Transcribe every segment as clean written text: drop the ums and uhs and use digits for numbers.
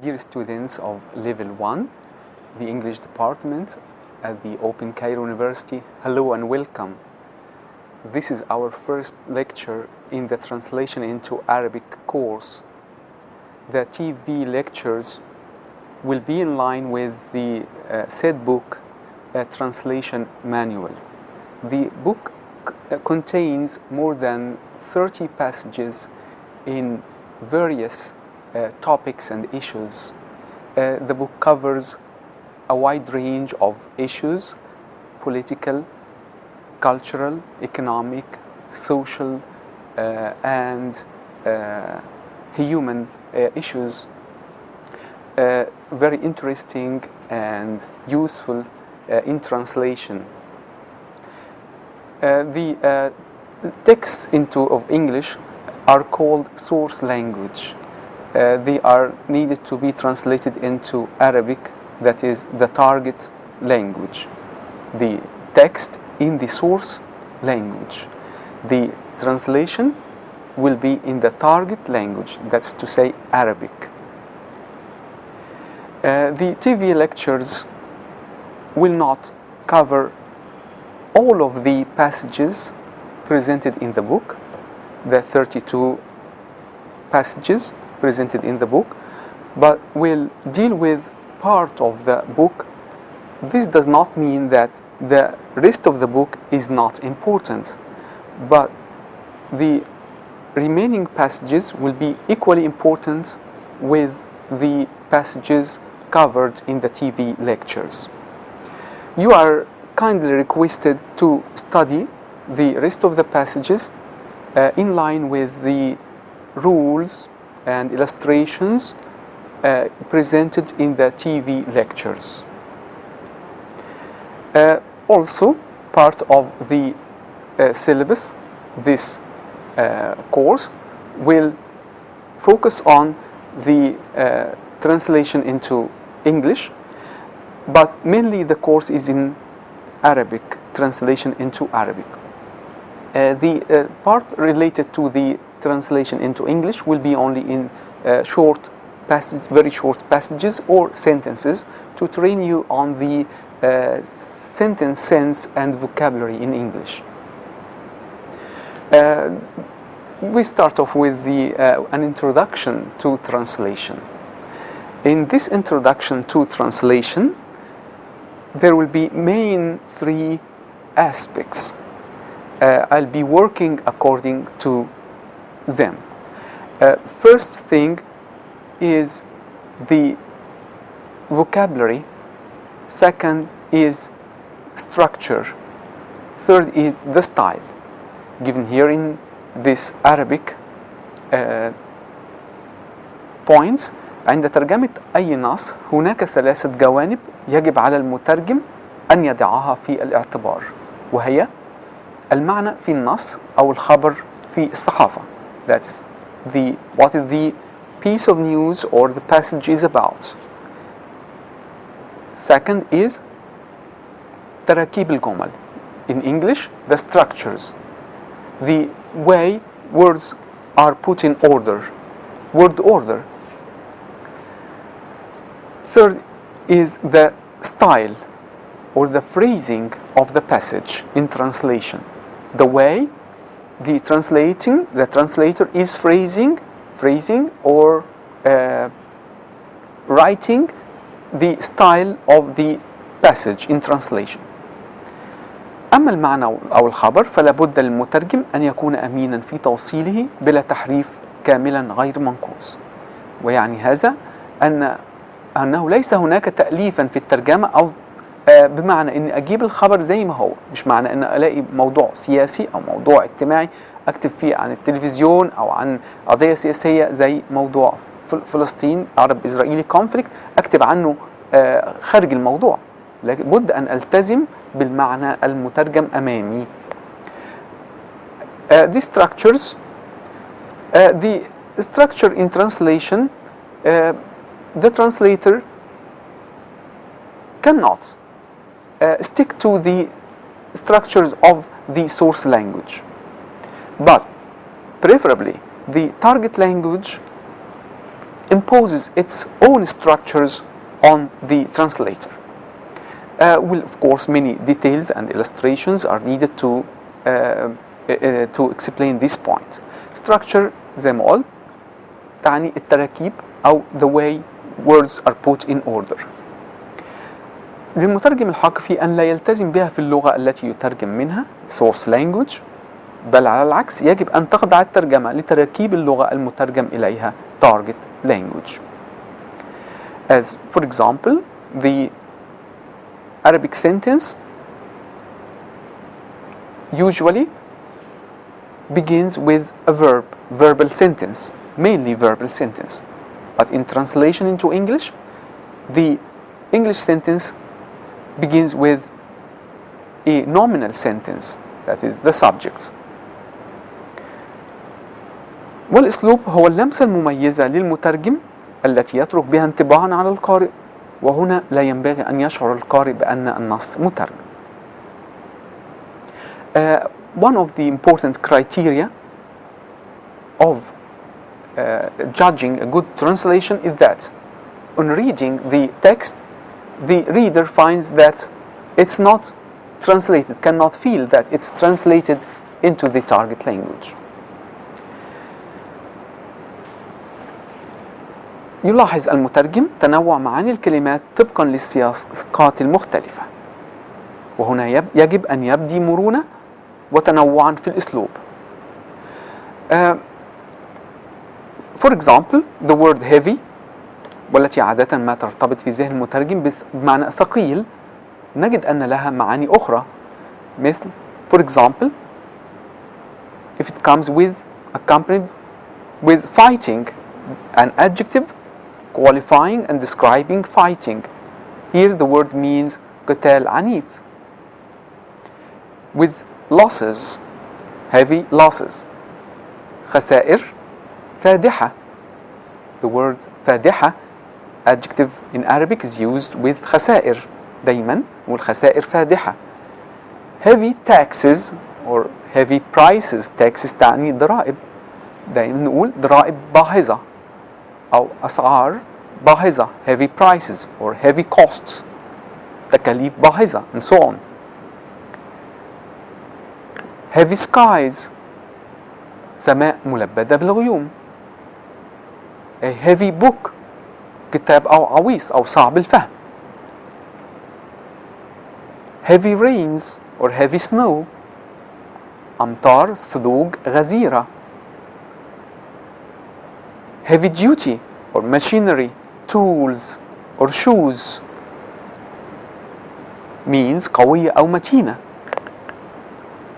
Dear students of Level 1, the English Department at the Open Cairo University, hello and welcome. This is our first lecture in the Translation into Arabic course. The TV lectures will be in line with the said book, Translation Manual. The book contains more than 30 passages in various topics and issues. The book covers a wide range of issues: political, cultural, economic, social, and human issues. Very interesting and useful in translation. The texts of English are called source language. They are needed to be translated into Arabic, that is the target language. The text in the source language. The translation will be in the target language, that's to say Arabic. The TV lectures will not cover all of the passages presented in the book, the 32 passages presented in the book, but will deal with part of the book. This does not mean that the rest of the book is not important, but the remaining passages will be equally important with the passages covered in the TV lectures. You are kindly requested to study the rest of the passages in line with the rules and illustrations presented in the TV lectures. Also, part of the syllabus, this course will focus on the translation into English, but mainly the course is in Arabic, translation into Arabic. The part related to the translation into English will be only in very short passages or sentences to train you on the sentence sense and vocabulary in English. We start off with an introduction to translation. In this introduction to translation, there will be main three aspects. I'll be working according to them. First thing is the vocabulary. Second is structure. Third is the style. Given here in this Arabic points. عند ترجمة أي نص هناك ثلاثة جوانب يجب على المترجم أن يضعها في الاعتبار، وهي المعنى في النص أو الخبر في الصحافة. That's what is the piece of news or the passage is about. Second is تراكيب الجمل. In English, the structures, the way words are put in order, word order. Third is the style or the phrasing of the passage in translation. The way the translator is phrasing or writing the style of the passage in translation. أما المعنى أو الخبر فلا بد للمترجم أن يكون أمينا في توصيله بلا تحريف كاملا غير منقوص. ويعني هذا أنه ليس هناك تأليفا في الترجمة أو بمعنى أن أجيب الخبر زي ما هو، مش معنى أن ألاقي موضوع سياسي أو موضوع اجتماعي أكتب فيه عن التلفزيون أو عن قضية سياسية زي موضوع فلسطين عرب إسرائيلي conflict أكتب عنه خارج الموضوع، لكن بد أن ألتزم بالمعنى المترجم أمامي. The structures, the structure in translation, the translator cannot stick to the structures of the source language, but preferably the target language imposes its own structures on the translator. Well, of course, many details and illustrations are needed to explain this point. Structure زي ما قلت تعني التراكيب أو the way words are put in order. للمترجم الحق في أن لا يلتزم بها في اللغة التي يترجم منها source language، بل على العكس يجب أن تخضع الترجمة لتراكيب اللغة المترجم إليها target language. As for example, the Arabic sentence usually begins with a verb, verbal sentence, mainly verbal sentence. But in translation into English, the English sentence begins with a nominal sentence, that is the subject. والأسلوب هو اللمسة المميزة للمترجم التي يترك بها انطباعا على القارئ، وهنا لا ينبغي أن يشعر القارئ بأن النص مترجم. One of the important criteria of judging a good translation is that on reading the text, the reader finds that it's not translated, cannot feel that it's translated into the target language. يلاحظ المترجم تنوع معاني الكلمات طبقا للسياقات المختلفة، وهنا يجب أن يبدي مرونة وتنوعا في الأسلوب. For example, the word heavy، والتي عادة ما ترتبط في ذهن المترجم بمعنى ثقيل، نجد أن لها معاني أخرى، مثل for example if it comes with accompanied with fighting, an adjective qualifying and describing fighting. Here the word means قتال عنيف. With losses, heavy losses. خسائر فادحة. The word فادحة adjective in Arabic is used with خسائر دايما، والخسائر فادحة. Heavy taxes or heavy prices. taxes تعني ضرائب، دايما نقول ضرائب باهظة أو أسعار باهظة، heavy prices or heavy costs، تكاليف باهظة and so on. heavy skies، سماء ملبدة بالغيوم. a heavy book، كتاب أو عويص أو صعب الفهم. heavy rains or heavy snow، أمطار ثلوج غزيرة. heavy duty or machinery, tools or shoes، means قوية أو متينة.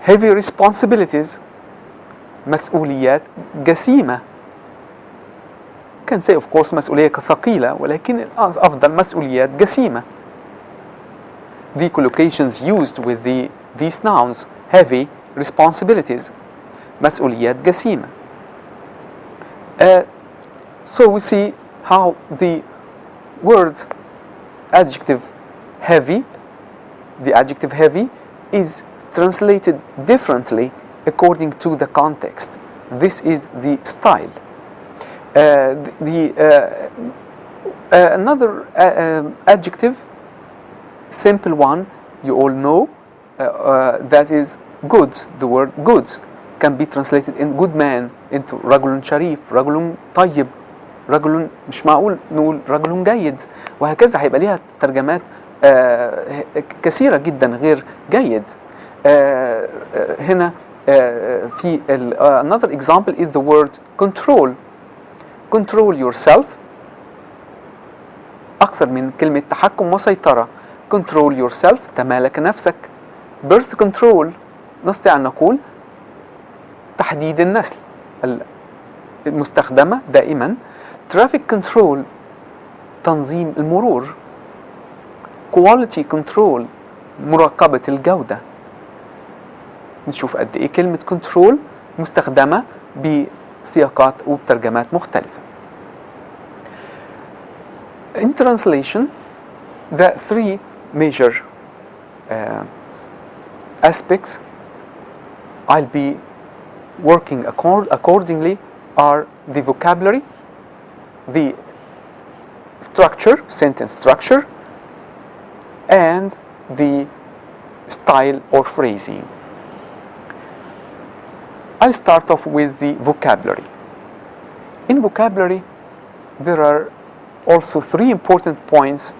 heavy responsibilities، مسؤوليات جسيمة. can say of course مسؤولية ثقيلة، ولكن الأفضل مسؤوليات جسيمة. The collocations used with these nouns: heavy, responsibilities، مسؤوليات جسيمة. So we see how the word adjective heavy, the adjective heavy, is translated differently according to the context. This is the style. Another adjective, simple one, you all know, that is good. The word good can be translated in good man into رجل شريف، رجل طيب، رجل مش معقول نقول رجل جيد، وهكذا هيبقى ليها ترجمات كثيرة جدا غير جيد. هنا في another example is the word control. control yourself أكثر من كلمة تحكم وسيطرة. control yourself تمالك نفسك. birth control نستطيع أن نقول تحديد النسل، المستخدمة دائما. traffic control تنظيم المرور. quality control مراقبة الجودة. نشوف قد إيه كلمة control مستخدمة بسياقات وبترجمات مختلفة. In translation, the three major aspects I'll be working accordingly are the vocabulary, the structure, sentence structure, and the style or phrasing. I'll start off with the vocabulary. In vocabulary, there are also three important points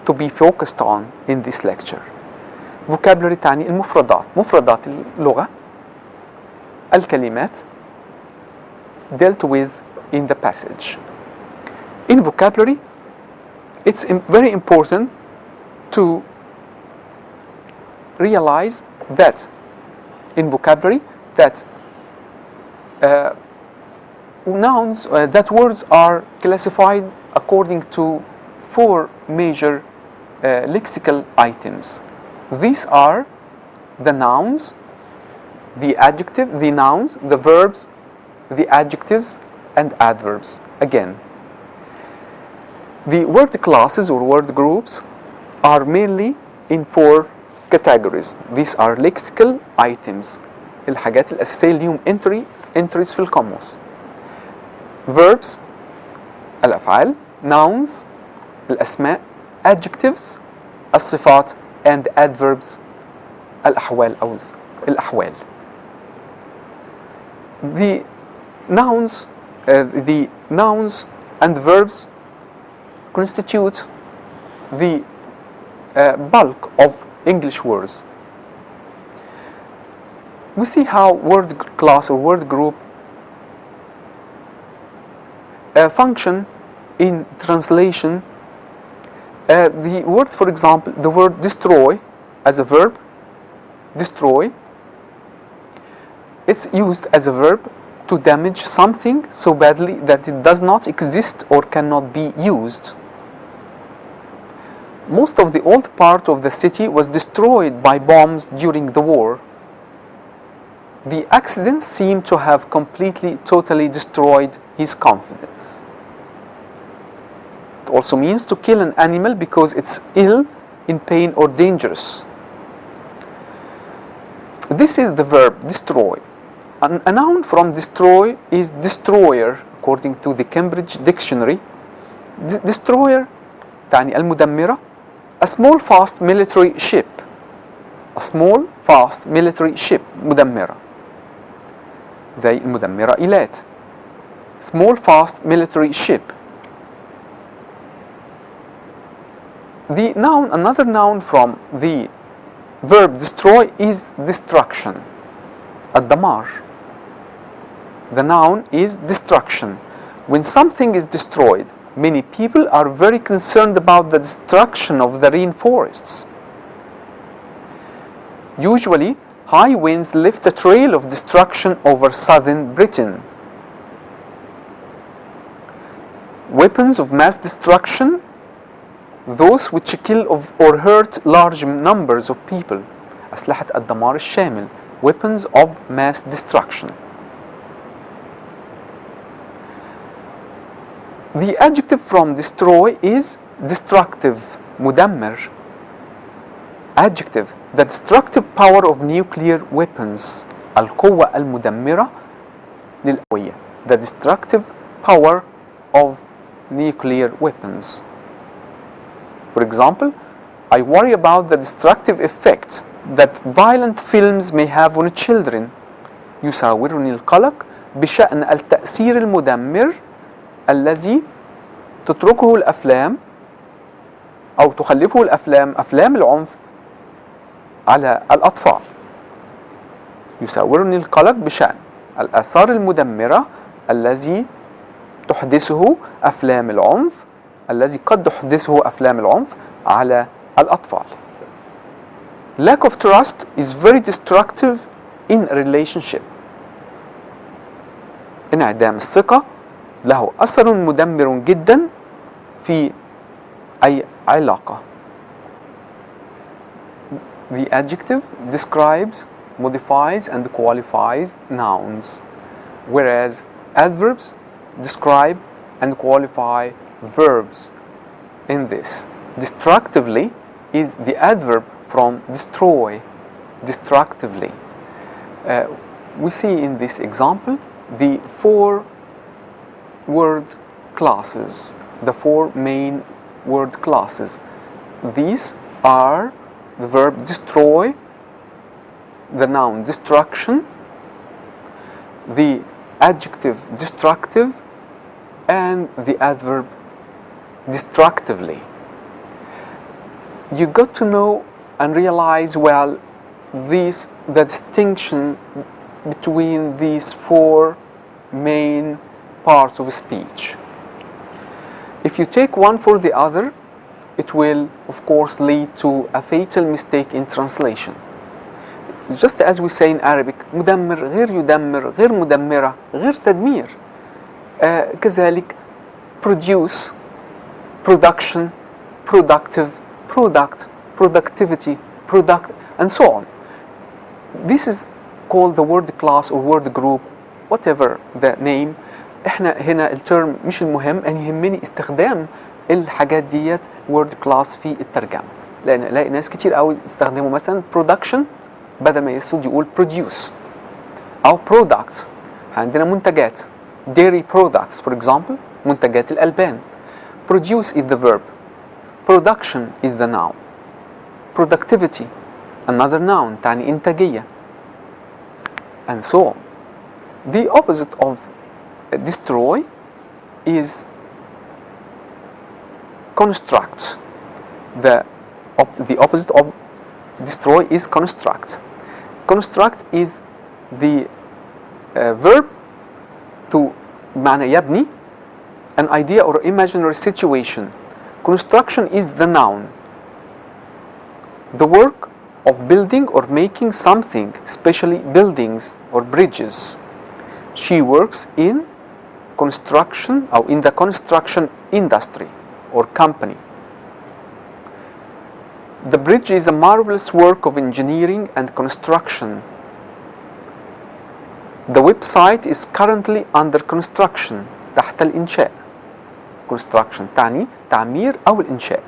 to be focused on in this lecture. vocabulary تعني المفردات، مفردات اللغة، الكلمات dealt with in the passage. In vocabulary, it's very important to realize that in vocabulary that nouns, that words are classified according to four major lexical items. These are the nouns, the adjective, the nouns, the verbs, the adjectives, and adverbs. Again, the word classes or word groups are mainly in four categories. These are lexical items. الحاجات الأساسية اللي هم entries في القاموس. Verbs الأفعال, nouns الأسماء, adjectives الصفات, and adverbs الأحوال أو الأحوال. The nouns and verbs constitute the bulk of English words. We see how word class or word group function in translation. The word, for example, the word destroy as a verb, destroy, it's used as a verb to damage something so badly that it does not exist or cannot be used. Most of the old part of the city was destroyed by bombs during the war. The accident seemed to have totally destroyed his confidence. It also means to kill an animal because it's ill, in pain, or dangerous. This is the verb destroy. A noun from destroy is destroyer, according to the Cambridge Dictionary. Destroyer تعني المدمرة. A small fast military ship. A small fast military ship مدمرة. زي المدمرة إيلات. Small fast military ship. The noun, another noun from the verb destroy is destruction. الدمار. The noun is destruction. When something is destroyed, many people are very concerned about the destruction of the rainforests. Usually, high winds left a trail of destruction over southern Britain. Weapons of mass destruction, those which kill or hurt large numbers of people. أسلحة الدمار الشامل. Weapons of mass destruction. The adjective from destroy is destructive, مدمر. Adjective, the destructive power of nuclear weapons. القوة المدمرة للقوية. The destructive power of nuclear weapons. For example, I worry about the destructive effect that violent films may have on children. يساورني القلق بشأن التأثير المدمر الذي تتركه الأفلام أو تخلفه الأفلام، أفلام العنف على الأطفال. يساورني القلق بشأن الآثار المدمرة الذي تحدثه أفلام العنف، الذي قد تحدثه أفلام العنف على الأطفال. Lack of trust is very destructive in a relationship. انعدام الثقة له أثر مدمر جدا في أي علاقة. The adjective describes, modifies, and qualifies nouns, whereas adverbs describe and qualify verbs. In this, destructively is the adverb from destroy, destructively. We see in this example the four word classes, the four main word classes. These are the verb destroy, the noun destruction, the adjective destructive, and the adverb destructively. You got to know and realize well the distinction between these four main parts of speech. If you take one for the other, it will of course lead to a fatal mistake in translation. Just as we say in Arabic, مدمر غير يدمر غير مدمرة غير تدمير. كذلك produce, production, productive, product, productivity, product, and so on. This is called the word class or word group, whatever the name. احنا هنا الترم مش المهم، أن يهمني استخدام الحاجات ديت word class في الترجمة، لأن الاقي ناس كتير قوي يستخدموا مثلا production بدل ما يسود يقول produce، أو products. عندنا منتجات dairy products for example، منتجات الألبان. Produce is the verb, production is the noun, productivity another noun تعني إنتاجية, and so on. The opposite of destroy is construct. The opposite of destroy is construct. Construct is the verb to معنى يبني an idea or imaginary situation. Construction is the noun, the work of building or making something, especially buildings or bridges. She works in construction or in the construction industry or company. The bridge is a marvelous work of engineering and construction. The website is currently under construction. تحت الإنشاء. Construction تعني تعمير أو الإنشاء.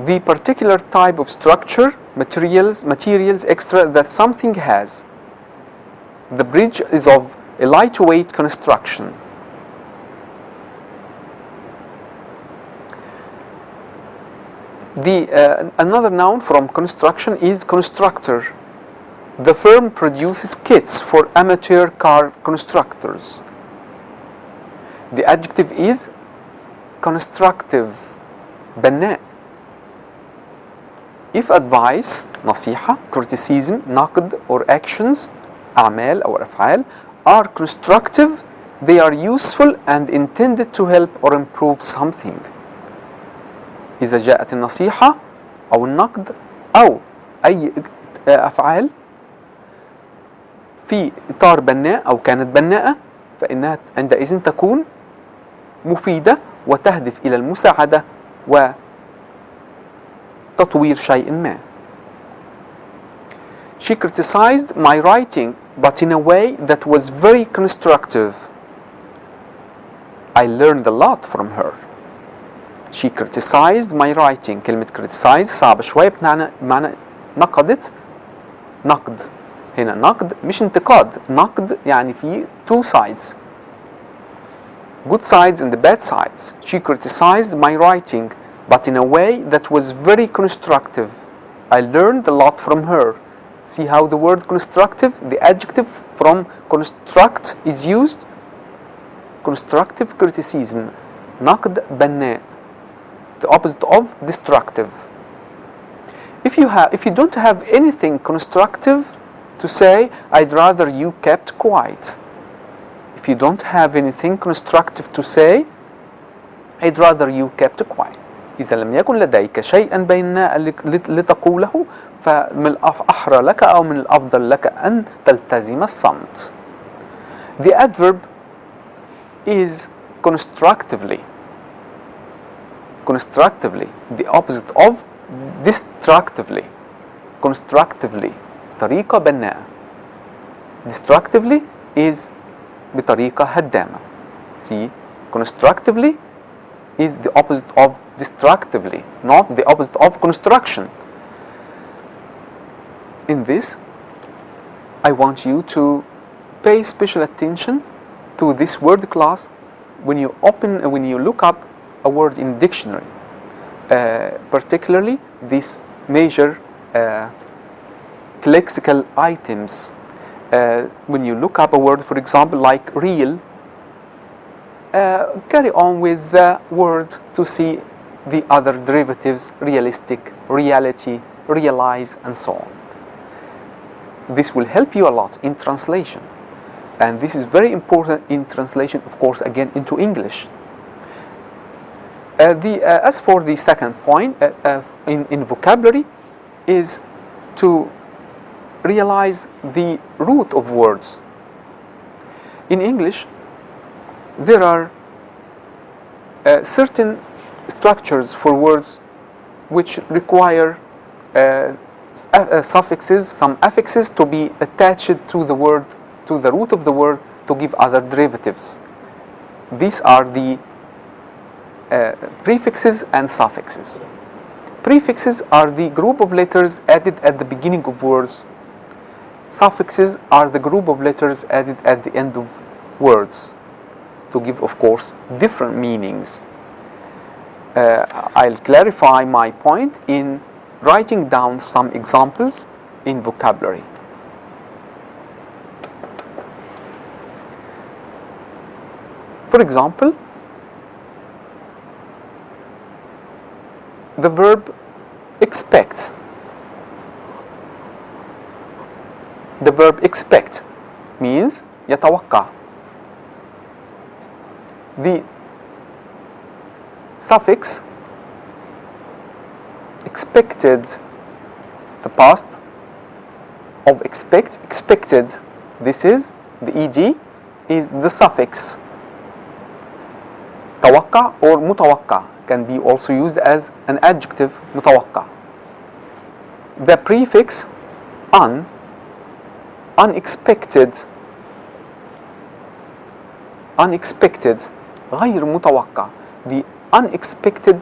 The particular type of structure, materials extra that something has. The bridge is of a lightweight construction. Another noun from construction is constructor. The firm produces kits for amateur car constructors. The adjective is constructive, بناء. If advice, نصيحة, criticism, نقد, or actions, أعمال أو أفعال, are constructive, they are useful and intended to help or improve something. إذا جاءت النصيحة أو النقد أو أي أفعال في إطار بناء أو كانت بناءة، فإنها عندئذ تكون مفيدة وتهدف إلى المساعدة وتطوير شيء ما. She criticized my writing, but in a way that was very constructive. I learned a lot from her. She criticized my writing. كلمة criticize صعبة شوية، بمعنى نقدت. نقد هنا نقد مش انتقاد، نقد يعني في two sides, good sides and the bad sides. She criticized my writing, but in a way that was very constructive. I learned a lot from her. See how the word constructive, the adjective from construct is used. Constructive criticism, نقد بناء, the opposite of destructive. If you don't have anything constructive to say, I'd rather you kept quiet. If you don't have anything constructive to say, I'd rather you kept quiet. إذا لم يكن لديك شيئا بيناء لتقوله، فمن الأحرى لك أو من الأفضل لك أن تلتزم الصمت. The adverb is constructively. Constructively, the opposite of destructively. Constructively, بطريقة بناءة. Destructively is بطريقة هدامة. See, constructively is the opposite of destructively, not the opposite of construction. In this, I want you to pay special attention to to this word class when you look up a word in dictionary, particularly these major lexical items. When you look up a word, for example, like real, carry on with the word to see the other derivatives: realistic, reality, realize, and so on. This will help you a lot in translation, and this is very important in translation, of course, again into English. As for the second point in vocabulary, is to realize the root of words. In English, there are certain structures for words which require suffixes, some affixes to be attached to the word, to the root of the word, to give other derivatives. These are the prefixes and suffixes. Prefixes are the group of letters added at the beginning of words. Suffixes are the group of letters added at the end of words to give, of course, different meanings. I'll clarify my point in writing down some examples in vocabulary. For example, the verb expect. The verb expect means يتوقع. The suffix expected, the past of expect, expected, this is the ed, is the suffix. توقع or متوقع can be also used as an adjective, متوقع. The prefix un, unexpected, unexpected, غير متوقع, the unexpected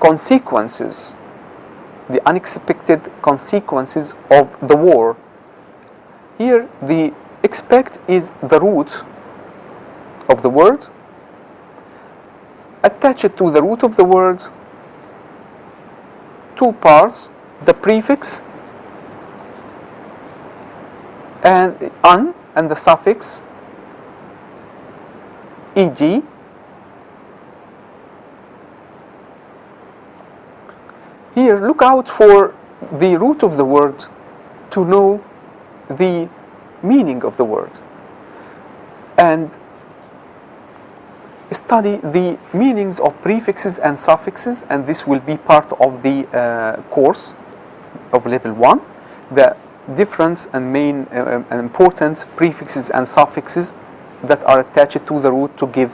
consequences, the unexpected consequences of the war. Here the expect is the root of the word. Attach it to the root of the word, two parts, the prefix and un and the suffix ed. Here, look out for the root of the word to know the meaning of the word, and study the meanings of prefixes and suffixes, and this will be part of the course of level 1. The difference and main and important prefixes and suffixes that are attached to the root to give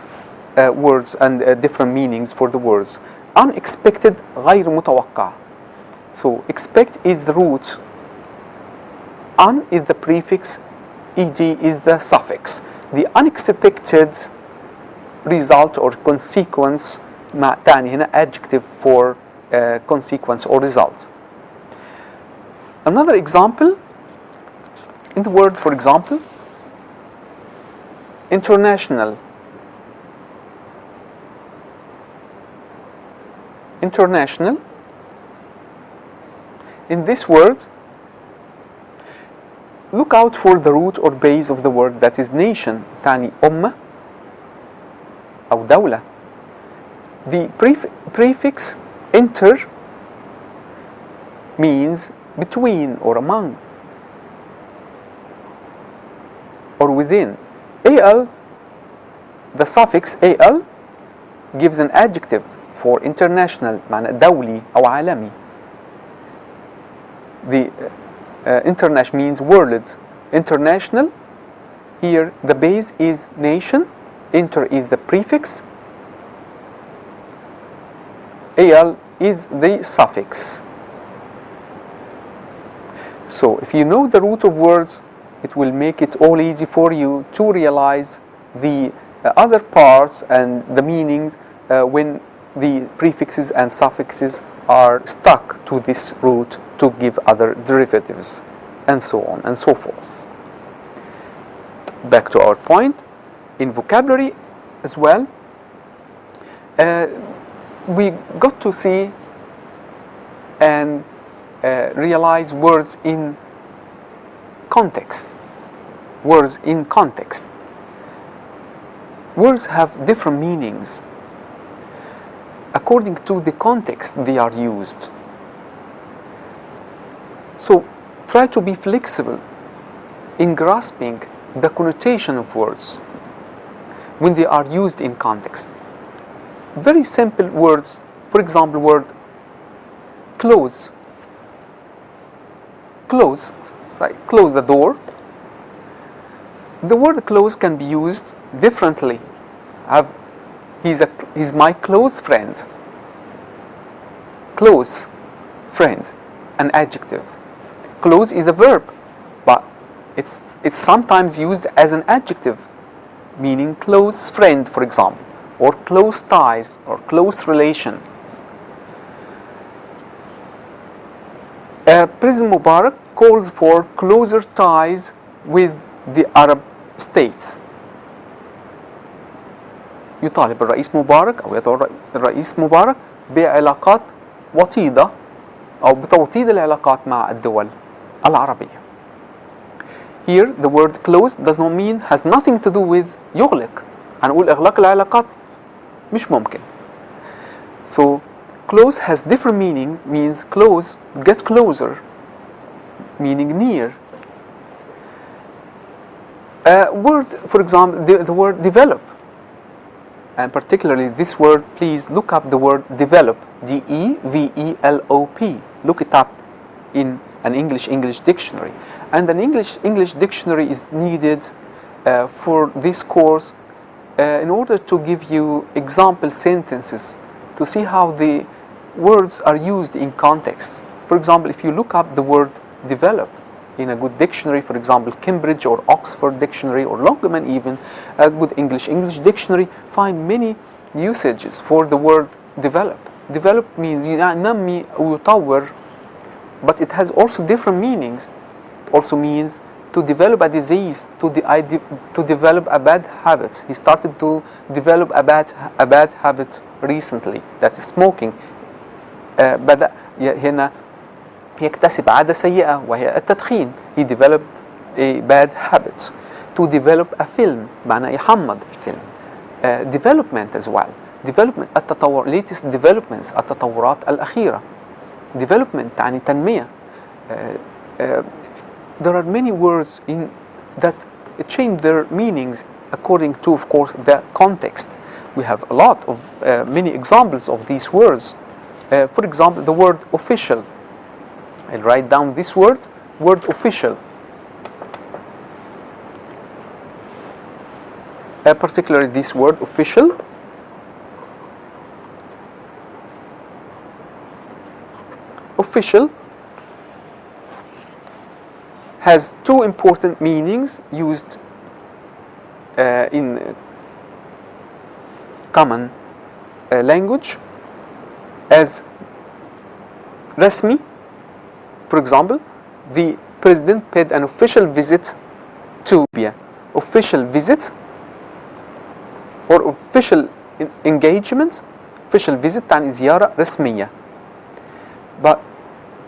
words and different meanings for the words. Unexpected غير متوقع. So expect is the root, un is the prefix, ed is the suffix. The unexpected result or consequence, مع تاني هنا adjective for consequence or result. Another example in the word, for example, international. International. In this word, look out for the root or base of the word, that is nation. تاني أمة أو دولة. The prefix inter means between or among or within. al, the suffix al gives an adjective for international, معنى دولي أو عالمي. The international means world. International, here the base is nation, inter is the prefix, al is the suffix. So if you know the root of words, it will make it all easy for you to realize the other parts and the meanings when the prefixes and suffixes are stuck to this root to give other derivatives, and so on and so forth. back to our point, in vocabulary as well, we got to see and realize words in context. Words in context. Words have different meanings according to the context they are used. So try to be flexible in grasping the connotation of words when they are used in context. Very simple words, for example, word close. Close, like close the door. The word close can be used differently. He's my close friend. Close friend, an adjective. Close is a verb, but it's sometimes used as an adjective, meaning close friend, for example, or close ties, or close relation. President Mubarak calls for closer ties with the Arab states. يطالب الرئيس مبارك أو يدعو الرئيس مبارك بعلاقات وطيدة أو بتوطيد العلاقات مع الدول العربية. Here the word close does not mean, has nothing to do with يغلق. هنقول إغلاق العلاقات مش ممكن. So close has different meaning, means close, get closer, meaning near. Word, for example, the word develop, and particularly this word, please look up the word develop, D-E-V-E-L-O-P. Look it up in an English dictionary. And an English dictionary is needed for this course in order to give you example sentences to see how the words are used in context. For example, if you look up the word develop in a good dictionary, for example, Cambridge or Oxford dictionary, or Longman even, a good English dictionary, find many usages for the word develop. Develop means ينمي ويطور, but it has also different meanings. It also means to develop a disease, to develop a bad habit. He started to develop a bad habit recently, that is smoking. بدأ هنا يكتسب عادة سيئة وهي التدخين. He developed a bad habit. To develop a film معناه يحمض الفيلم. Development as well. Development التطور, latest developments, التطورات الأخيرة. Development تعني تنمية. There are many words in that change their meanings according to, of course, the context. We have a lot of many examples of these words. For example, the word official. I'll write down this word official. Particularly this word official. Official has two important meanings used in common language as رسمي. For example, the president paid an official visit to Libya. Official visit or official engagement. Official visit تعني زيارة رسمية. But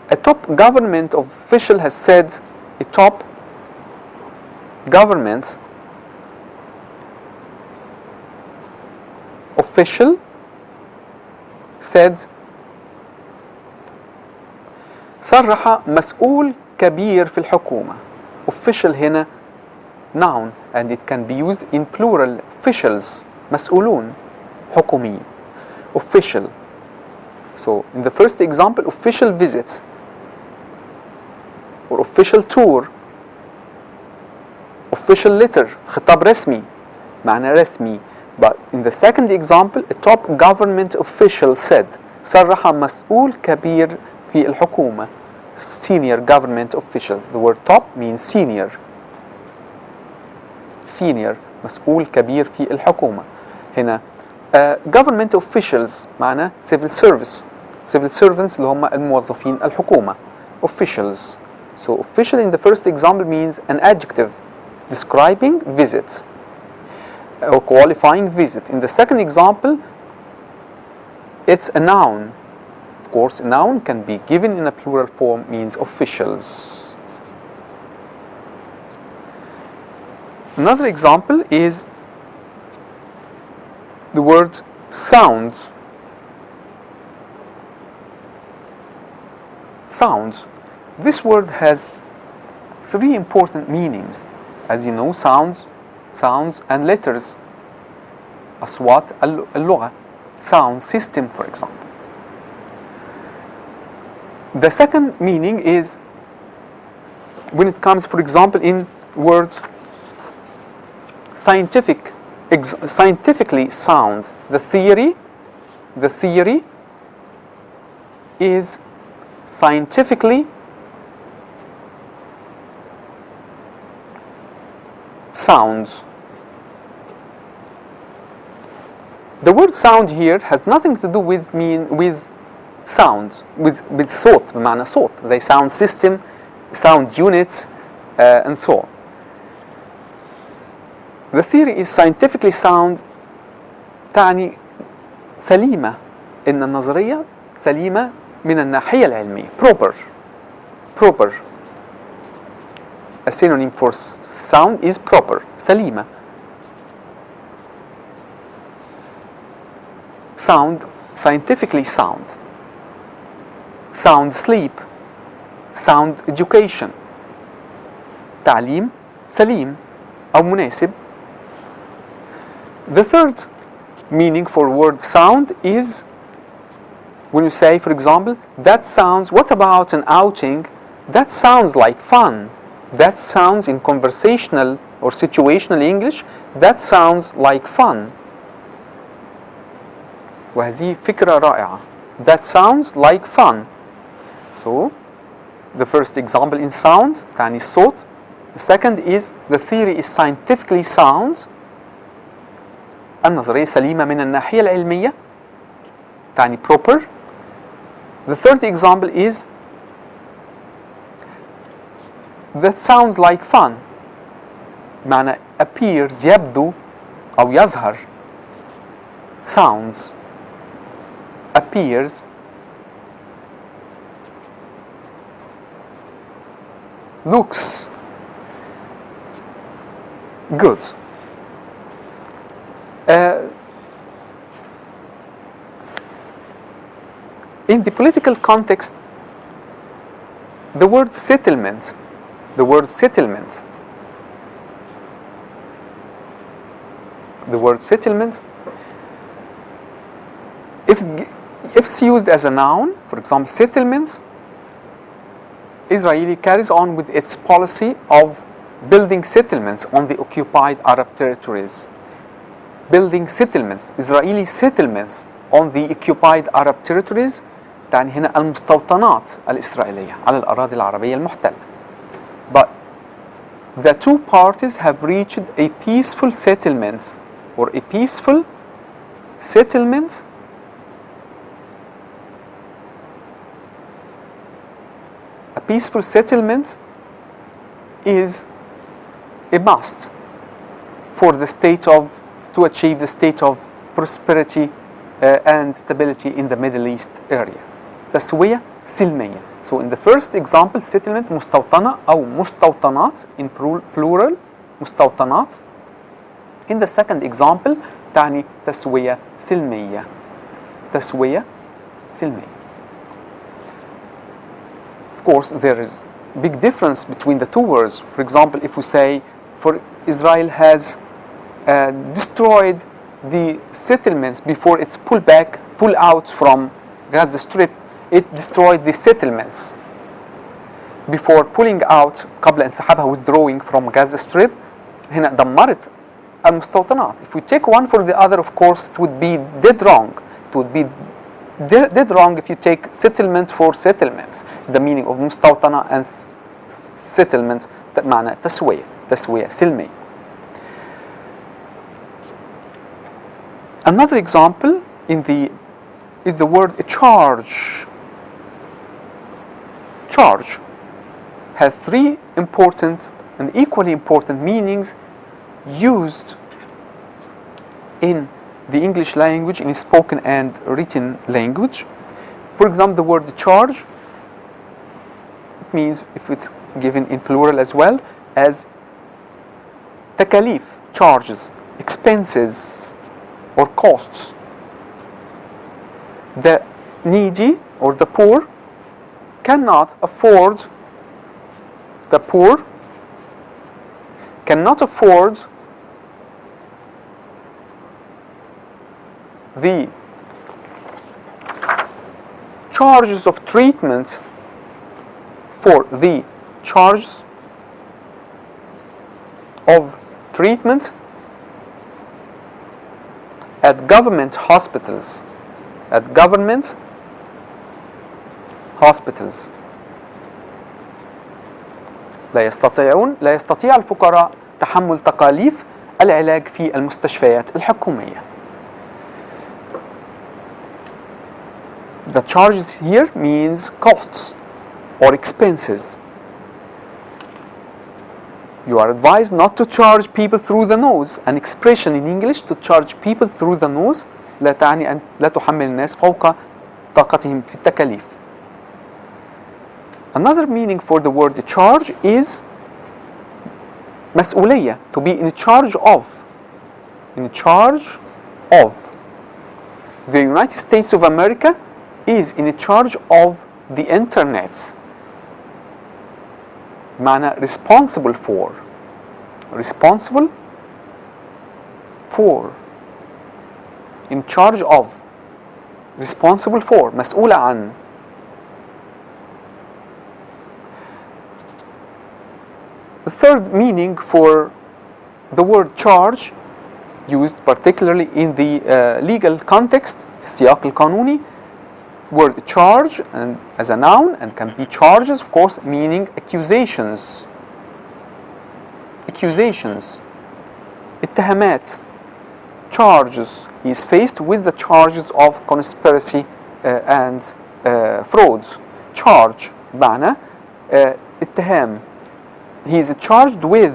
a top government official has said, a top government official said, صرح مسؤول كبير في الحكومة. Official هنا noun, and it can be used in plural. Officials, مسؤولون, حكومي. Official. So in the first example, official visit or official tour, official letter, خطاب رسمي, معنى رسمي. But in the second example, a top government official said, صرح مسؤول كبير في الحكومة. Senior government official. The word top means senior. Senior, مسؤول كبير في الحكومة. هنا government officials معنى civil service. Civil servants اللي هم الموظفين الحكومة. Officials. So official in the first example means an adjective. describing visit or qualifying visit. In the second example, it's a noun. Of course, a noun can be given in a plural form, means officials. Another example is the word sound. Sounds. This word has three important meanings. As you know, sounds and letters. أصوات اللغة. Sound system, for example. The second meaning is when it comes, for example, in words scientifically sound. The theory is scientifically sound. The word sound here has nothing to do with sound, with صوت, بمعنى صوت, زي sound system, sound units, and so on. The theory is scientifically sound تعني سليمة، إن النظرية سليمة من الناحية العلمية. Proper. A synonym for sound is proper. سليمة. Sound, scientifically sound. Sound sleep. Sound education. تعليم سليم أو مناسب. The third meaning for word sound is when you say, for example, what about an outing? That sounds like fun. That sounds, in conversational or situational English, that sounds like fun. وهذه فكرة رائعة. That sounds like fun. So, the first example in sound, تعني الصوت. The second is the theory is scientifically sound. النظرية سليمة من الناحية العلمية. تعني proper. The third example is that sounds like fun. معنى appears يبدو أو يظهر. Sounds appears looks good. In the political context, the word settlement, if it's used as a noun, for example, settlements, Israel carries on with its policy of building settlements on the occupied Arab territories. Building settlements, Israeli settlements on the occupied Arab territories, تعني هنا المستوطنات الإسرائيلية على الأراضي العربية المحتلة. But the two parties have reached a peaceful settlement, or a peaceful settlement is a must for the to achieve the state of prosperity and stability in the Middle East area. تسوية سلمية. So in the first example, settlement مستوطنة أو مستوطنات in plural, مستوطنات. In the second example تعني تسوية سلمية. Of course, there is big difference between the two words. For example, if we say, for Israel has destroyed the settlements before it's pull out from Gaza Strip, it destroyed the settlements before pulling out, قبل انسحابها, withdrawing from Gaza Strip. هنا دمرت المستوطنات. If we take one for the other, of course, it would be dead wrong. It would be dead wrong if you take settlement for settlements. The meaning of مستوطنة and settlement معنى تسوية سلمي. Another example is the word charge. Charge has three important and equally important meanings used in the English language in spoken and written language. For example, the word charge, it means, if it's given in plural as well, as takalif, charges, expenses or costs. The needy or the poor cannot afford the charges of treatment for the charges of treatment at government hospitals. لا يستطيع الفقراء تحمل تكاليف العلاج في المستشفيات الحكومية. The charges here means costs or expenses. You are advised not to charge people through the nose. An expression in English, to charge people through the nose, لا تعني أن لا تحمل الناس فوق طاقتهم في التكاليف. Another meaning for the word charge is مسؤولية, to be in charge of. The United States of America is in charge of the internet. معنى responsible for, in charge of, responsible for, مسؤولة عن. The third meaning for the word charge, used particularly in the legal context, السياق القانوني, word charge and as a noun, and can be charges, of course, meaning accusations, اتهامات, charges. He is faced with the charges of conspiracy and fraud. Charge معنى اتهام. He is charged with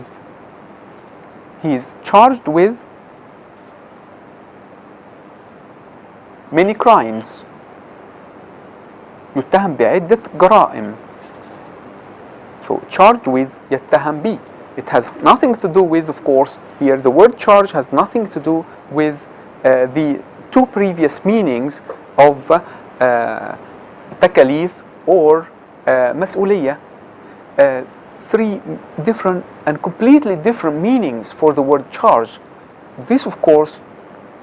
many crimes. يتهم بعدة جرائم. So charged with, يتهم به. It has nothing to do with, of course, here the word charge has nothing to do with the two previous meanings of takalif or مسؤولية. Three different and completely different meanings for the word charge. This, of course,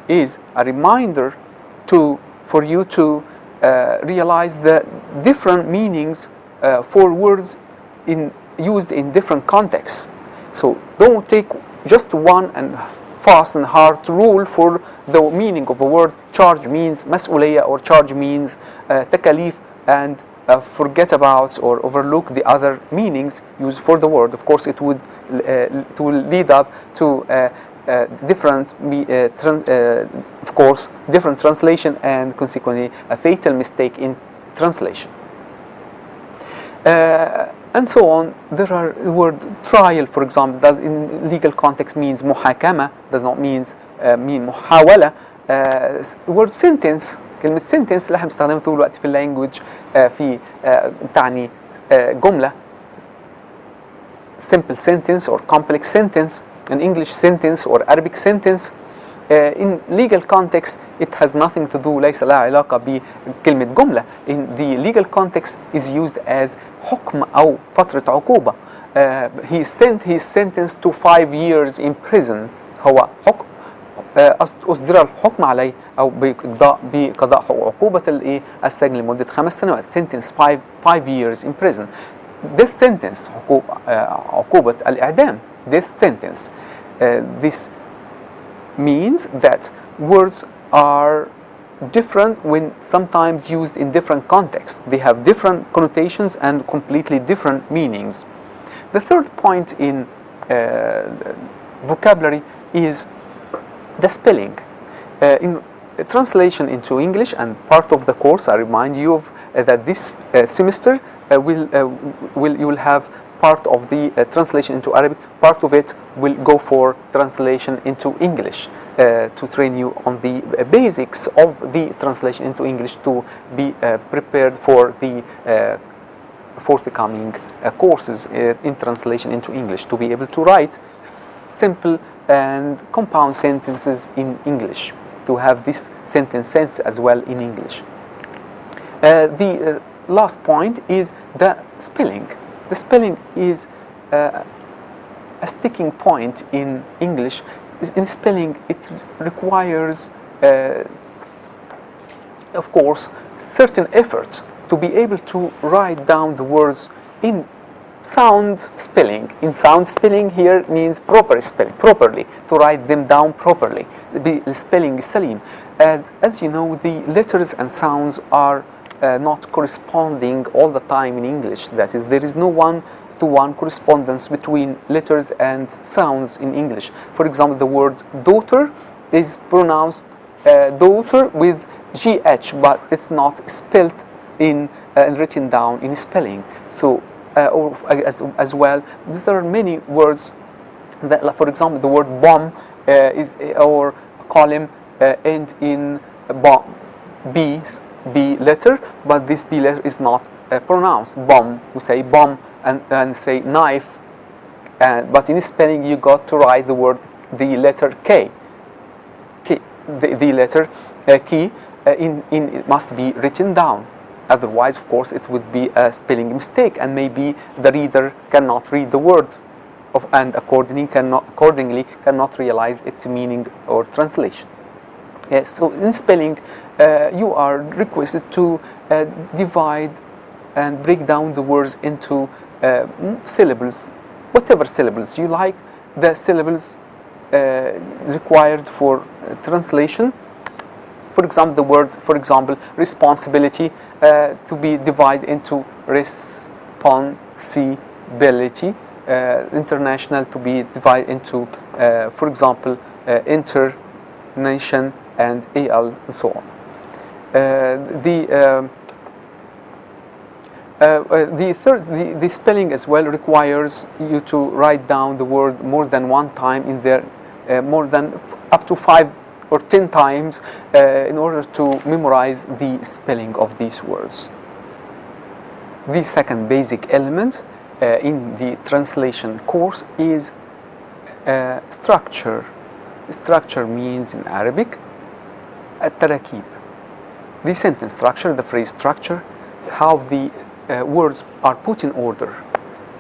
is a reminder for you to realize the different meanings for words used in different contexts. So don't take just one and fast and hard rule for the meaning of a word. Charge means مسؤولية, or charge means takalif, and forget about or overlook the other meanings used for the word. Of course, it will lead up to different translation, and consequently a fatal mistake in translation. And so on. There are the word trial, for example, does in legal context means محاكمة, does not mean محاولة. word sentence, كلمة sentence اللي احنا بنستخدمها طول الوقت في اللانجوج في تعني جملة. simple sentence or complex sentence, an English sentence or Arabic sentence. In legal context it has nothing to do, ليس لها علاقة بكلمة جملة. In the legal context is used as حكم أو فترة عقوبة. He is sentenced to 5 years in prison. هو حكم أصدر الحكم عليه أو بقضاء عقوبة السجن لمدة 5 سنوات. Sentence 5 years in prison. Death sentence, عقوبة الإعدام. Death sentence. This means that words are different when sometimes used in different contexts. They have different connotations and completely different meanings. The third point in vocabulary is the spelling. In translation into English and part of the course, I remind you of that this semester you will have part of the translation into Arabic. Part of it will go for translation into English, to train you on the basics of the translation into English, to be prepared for the forthcoming courses in translation into English, to be able to write simple and compound sentences in English, to have this sentence sense as well in English. The last point is the spelling. The spelling is a sticking point in English. In spelling, it requires, of course, certain effort to be able to write down the words in sound spelling. In sound spelling here means proper spelling, properly, to write them down properly. The spelling is salim. As you know, the letters and sounds are not corresponding all the time in English. That is, there is no one-to-one correspondence between letters and sounds in English. For example, the word daughter is pronounced daughter with GH, but it's not spelled in written down in spelling. So or as well, there are many words that, like, for example, the word bomb is, or column end in bomb, B letter, but this B letter is not pronounced. Bomb, we say bomb, and say knife, but in spelling you got to write the word, the letter K. The letter key it must be written down. Otherwise, of course, it would be a spelling mistake, and maybe the reader cannot read the word, and accordingly cannot realize its meaning or translation. Yes, so in spelling, you are requested to divide and break down the words into syllables, whatever syllables you like. The syllables required for translation. For example, the word, for example, responsibility, to be divided into responsibility. International to be divided into, for example, internation and AL, and so on. The spelling as well requires you to write down the word more than one time in there, more than up to 5 or 10 times, in order to memorize the spelling of these words. The second basic element in the translation course is structure. Structure means in Arabic التراكيب. The sentence structure, the phrase structure, how the words are put in order.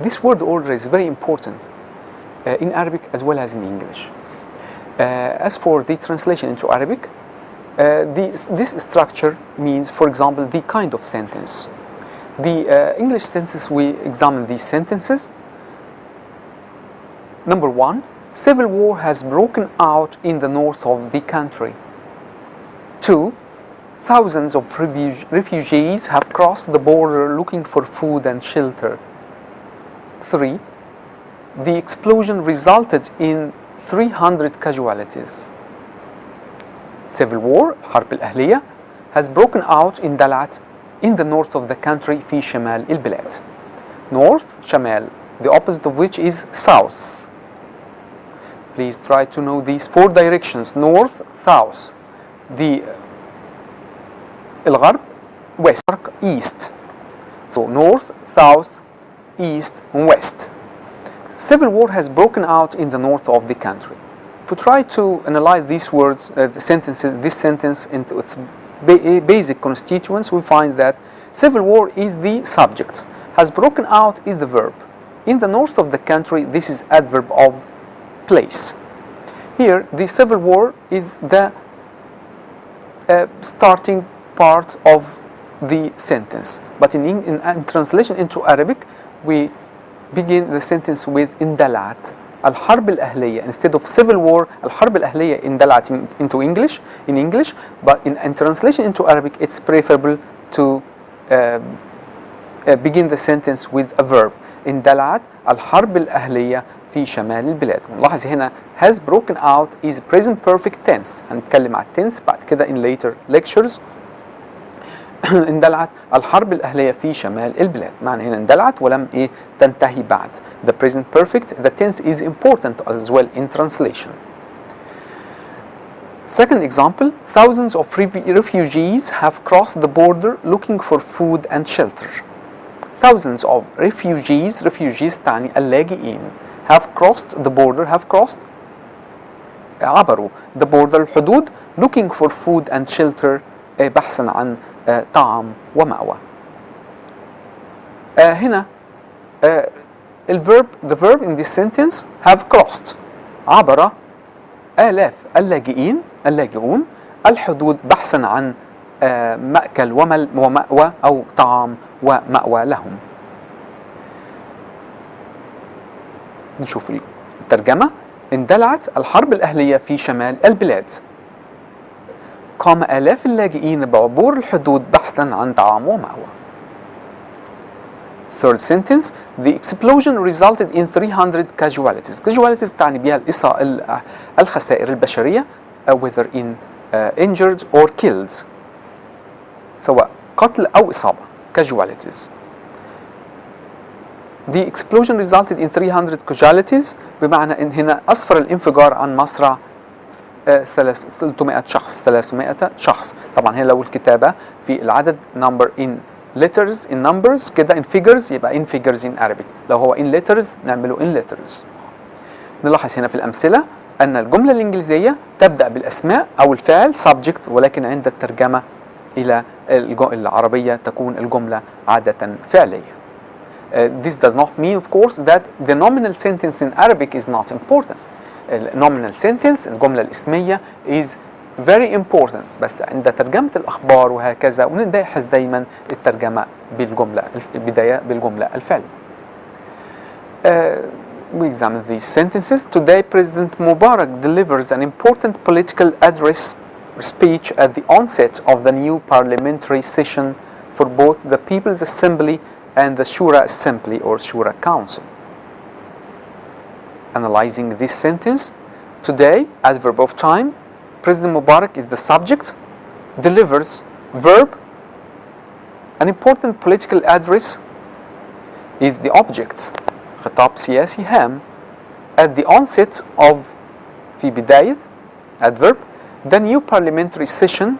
This word order is very important in Arabic as well as in English. As for the translation into Arabic, this structure means, for example, the kind of sentence. The English sentences, we examine these sentences. Number 1, civil war has broken out in the north of the country. 2, thousands of refugees have crossed the border looking for food and shelter. 3, the explosion resulted in 300 casualties. Civil war, حرب الأهلية, has broken out in Dalat, in the north of the country, في شمال البلاد. North, شمال, the opposite of which is south. Please try to know these 4 directions: north, south. The الغرب, west, east. So north, south, east, and west. Civil war has broken out in the north of the country. If we try to analyze these words, this sentence into its basic constituents, we find that civil war is the subject, has broken out is the verb. In the north of the country, this is adverb of place. Here, the civil war is the starting part of the sentence. But in translation into Arabic, we begin the sentence with اندلعت الحرب الأهلية. Instead of civil war, الحرب الأهلية اندلعت into English, in English, but in translation into Arabic, it's preferable to begin the sentence with a verb. اندلعت الحرب الأهلية في شمال البلاد. ونلاحظ هنا has broken out is present perfect tense. هنتكلم على tense بعد كده in later lectures. اندلعت الحرب الأهلية في شمال البلاد. معنى هنا اندلعت ولم تنتهي بعد. The present perfect, the tense is important as well in translation. Second example, thousands of refugees have crossed the border looking for food and shelter. Thousands of refugees تعني اللاجئين. Have crossed the border, have crossed عبروا the border الحدود, looking for food and shelter بحثا عن طعام ومأوى. هنا the verb in this sentence have crossed عبر آلاف اللاجئون الحدود بحثا عن مأكل ومأوى أو طعام ومأوى لهم. نشوف الترجمة. اندلعت الحرب الأهلية في شمال البلاد. قام آلاف اللاجئين بعبور الحدود بحثا عن طعام ومأوى. Third sentence, the explosion resulted in 300 casualties. Casualties تعني بها الخسائر البشرية, whether in injured or killed, سواء قتل أو إصابة. Casualties. The explosion resulted in 300 casualties بمعنى إن هنا أسفر الانفجار عن مصرع 300 شخص. طبعا هنا لو الكتابة في العدد number in letters in numbers كده in figures يبقى in figures in Arabic. لو هو in letters نعمله in letters. نلاحظ هنا في الأمثلة أن الجملة الإنجليزية تبدأ بالأسماء أو الفعل subject, ولكن عند الترجمة إلى العربية تكون الجملة عادة فعلية. This does not mean of course that the nominal sentence in Arabic is not important. nominal sentence الجملة الاسمية is very important, بس عند ترجمة الأخبار وهكذا ونلاحظ دايما الترجمة البداية بالجملة الفعلية. We examine these sentences. Today President Mubarak delivers an important political address speech at the onset of the new parliamentary session for both the People's Assembly and the Shura Assembly or Shura Council. Analyzing this sentence, today, adverb of time, President Mubarak is the subject, delivers, verb, an important political address is the object, خطاب سياسي هام, at the onset of, في بداية, adverb, the new parliamentary session,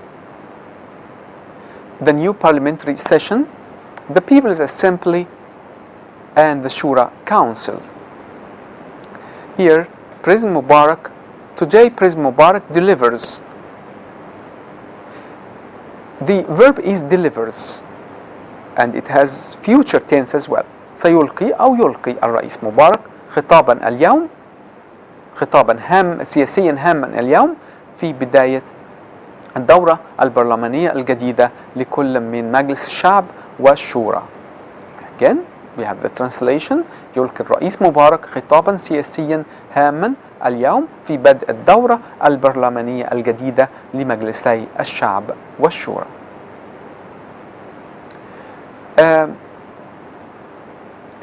the People's Assembly and the Shura Council. Here, President Mubarak, today President Mubarak delivers. The verb is delivers and it has future tense as well. سيلقي أو يلقي الرئيس مبارك خطابا اليوم، خطابا سياسيا هاما اليوم في بداية الدورة البرلمانية الجديدة لكل من مجلس الشعب والشورى. Again, we have the translation. يلقي الرئيس مبارك خطابا سياسيا هاما اليوم في بدء الدورة البرلمانية الجديدة لمجلسي الشعب والشورى.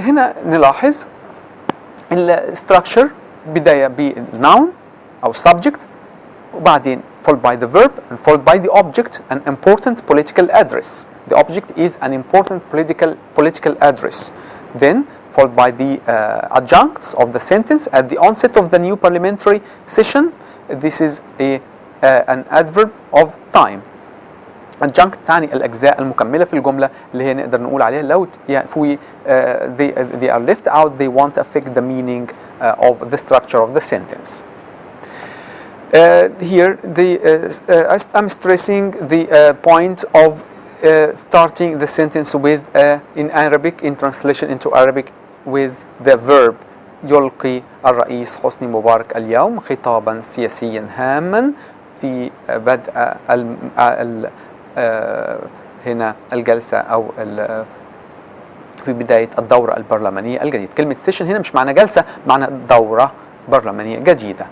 هنا نلاحظ الستراكشر بداية بالnoun أو subject وبعدين followed by the verb and followed by the object, an important political address. The object is an important political address. Then followed by the adjuncts of the sentence at the onset of the new parliamentary session. This is an adverb of time. adjunct ثاني الأجزاء المكملة في الجملة اللي هي نقدر نقول عليها لو they are left out, they won't affect the meaning of the structure of the sentence. Here I'm stressing the point of starting the sentence with in Arabic, in translation into Arabic, with the verb يلقي الرئيس حسني مبارك اليوم خطابا سياسيا هاما في بدء هنا الجلسة أو في بداية الدورة البرلمانية الجديدة. كلمة session هنا مش معنى جلسة، معنى دورة برلمانية جديدة.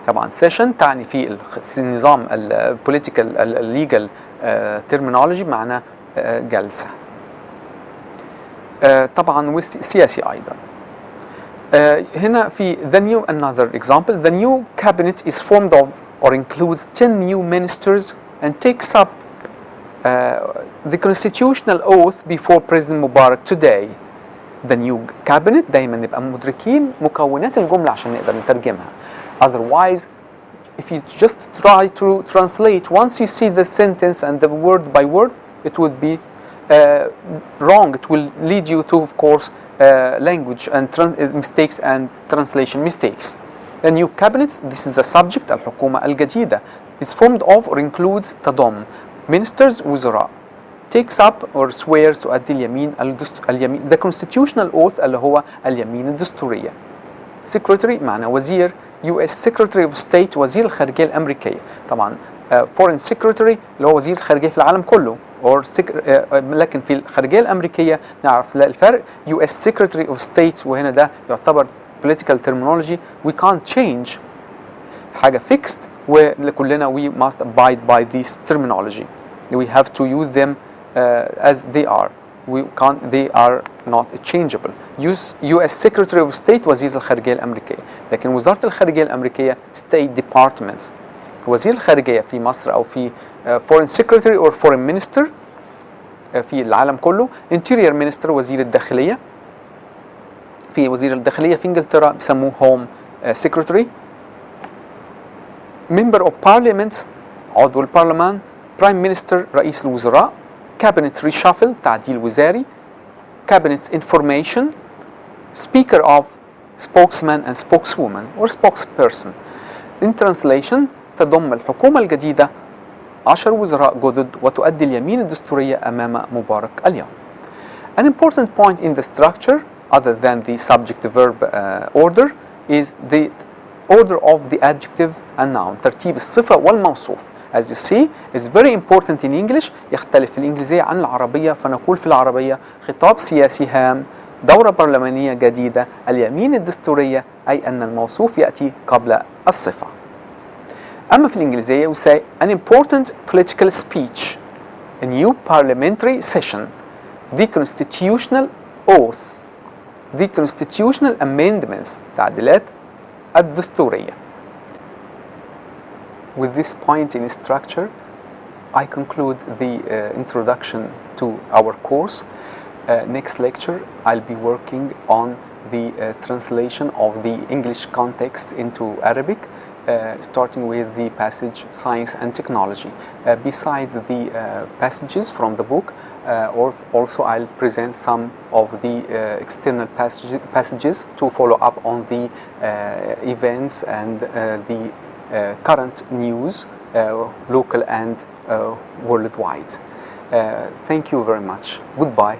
طبعا session تعني في النظام political legal terminology معنى جلسة. طبعا سياسي أيضا. هنا في the new, another example, the new cabinet is formed of or includes 10 new ministers and takes up the constitutional oath before President Mubarak today. The new cabinet. دايما نبقى مدركين مكونات الجملة عشان نقدر نترجمها. Otherwise, if you just try to translate, once you see the sentence and the word by word, it would be wrong. It will lead you to, of course, language and mistakes and translation mistakes. The new cabinet, this is the subject, الحكومة الجديدة, is formed of or includes تضم ministers وزراء, takes up or swears تؤدي اليمين the constitutional oath اللي هو اليمين الدستورية. secretary معنى وزير, US Secretary of State وزير الخارجية الأمريكية. طبعا foreign secretary اللي هو وزير الخارجية في العالم كله, لكن في الخارجية الأمريكية نعرف الفرق. US Secretary of State وهنا ده يعتبر political terminology, we can't change, حاجة fixed وكلنا we must abide by this terminology. We have to use them as they are. They are not changeable. US Secretary of State وزير الخارجية الأمريكية. لكن وزارة الخارجية الأمريكية State Departments. وزير الخارجية في مصر أو في Foreign Secretary or Foreign Minister في العالم كله. Interior Minister وزير الداخلية. في وزير الداخلية في إنجلترا بيسموه Home Secretary. Member of Parliament عضو البرلمان. Prime Minister رئيس الوزراء. Cabinet Reshuffle تعديل وزاري. Cabinet Information. Speaker of Spokesman and Spokeswoman or Spokesperson. In translation, تضم الحكومة الجديدة 10 وزراء جدد وتؤدي اليمين الدستورية أمام مبارك اليوم. An important point in the structure, other than the subject-verb order, is the order of the adjective and noun. ترتيب الصفة والموصوف. As you see, it's very important in English. يختلف في الإنجليزية عن العربية، فنقول في العربية خطاب سياسي هام، دورة برلمانية جديدة، اليمين الدستورية، أي أن الموصوف يأتي قبل الصفة. أما في الإنجليزية we say an important political speech, a new parliamentary session, the constitutional oath, the constitutional amendments تعديلات الدستورية. With this point in structure, I conclude the introduction to our course. Next lecture, I'll be working on the translation of the English context into Arabic, starting with the passage Science and Technology. Besides the passages from the book, also I'll present some of the external passages to follow up on the events and the current news, local and worldwide. Thank you very much. Goodbye.